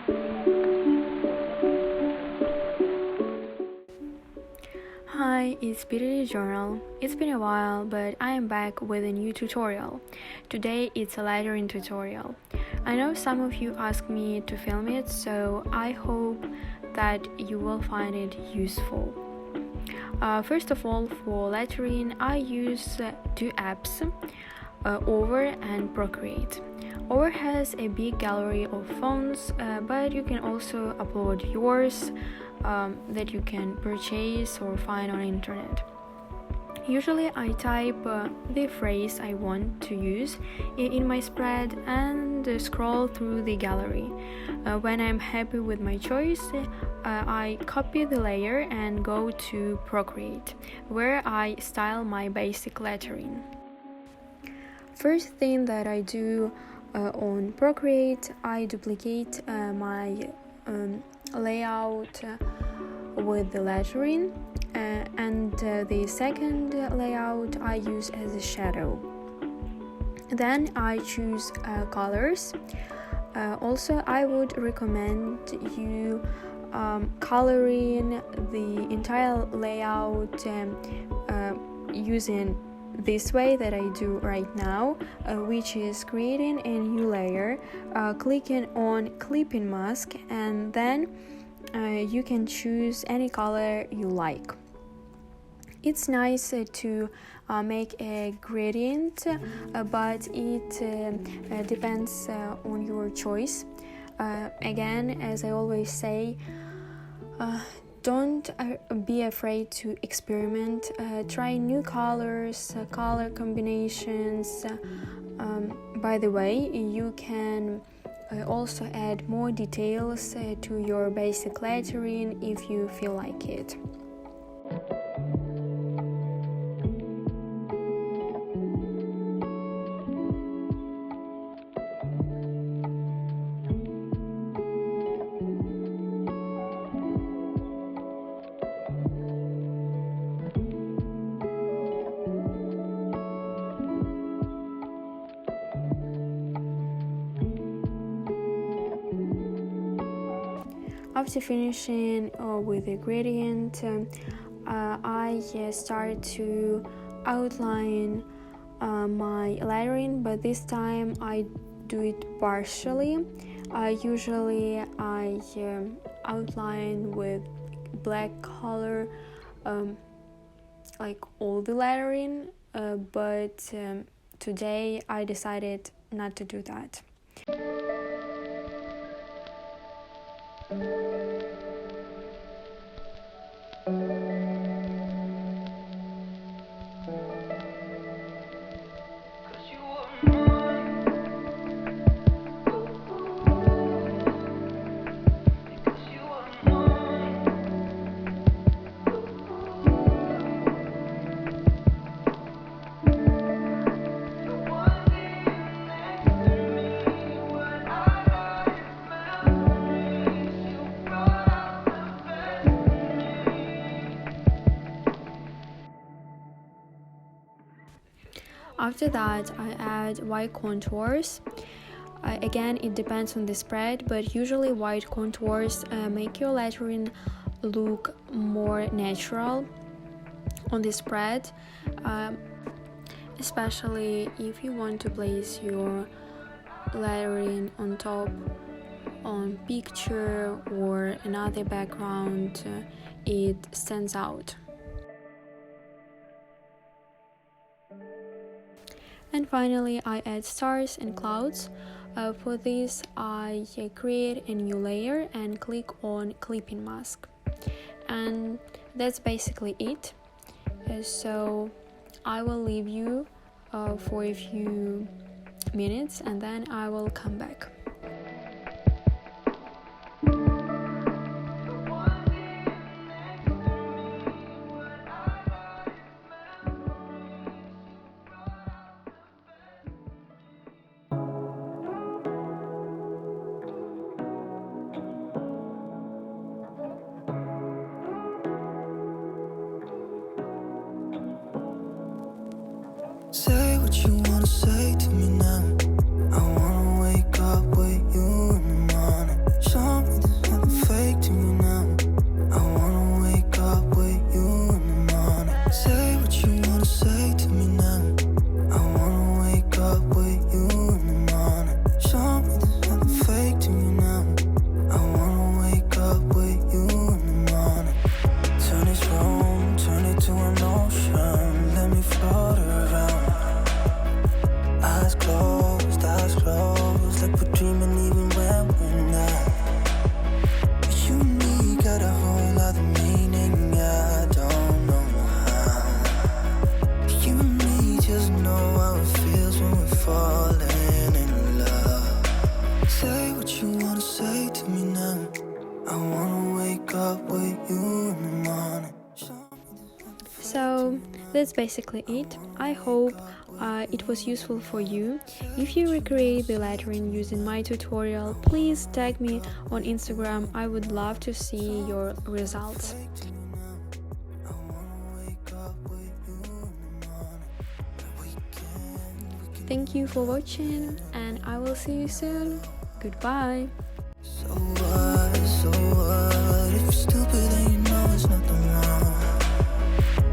Hi, it's Beauty Journal. It's been a while, but I am back with a new tutorial. Today it's a lettering tutorial. I know some of you asked me to film it, so I hope that you will find it useful. First of all, for lettering, I use two apps, Over and Procreate. Over has a big gallery of fonts, but you can also upload yours that you can purchase or find on internet. Usually I type the phrase I want to use in my spread and scroll through the gallery. When I'm happy with my choice, I copy the layer and go to Procreate, where I style my basic lettering. First thing that I do on Procreate, I duplicate my layout with the lettering, and the second layout I use as a shadow. Then I choose colors. Also, I would recommend you coloring the entire layout using this way that I do right now, which is creating a new layer, clicking on clipping mask, and then you can choose any color you like. It's nice to make a gradient, but it depends on your choice. Again, as I always say, don't be afraid to experiment. Try new colors, color combinations. By the way, you can also add more details to your basic lettering if you feel like it. After finishing with the gradient, I start to outline my lettering, but this time I do it partially. Usually I outline with black color like all the lettering, but today I decided not to do that. After that, I add white contours. Again, it depends on the spread, but usually white contours make your lettering look more natural on the spread, especially if you want to place your lettering on top on picture or another background, it stands out. And finally, I add stars and clouds. For this, I create a new layer and click on clipping mask. And that's basically it. So I will leave you for a few minutes and then I will come back. Say what you wanna say to me now. I wanna wake up with you in the morning. Show That's basically it. I hope it was useful for you. If you recreate the lettering using my tutorial, please tag me on Instagram. I would love to see your results. Thank you for watching, and I will see you soon. Goodbye. So what, if you're stupid then you know it's nothing wrong.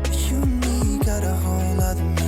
But you and me got a whole other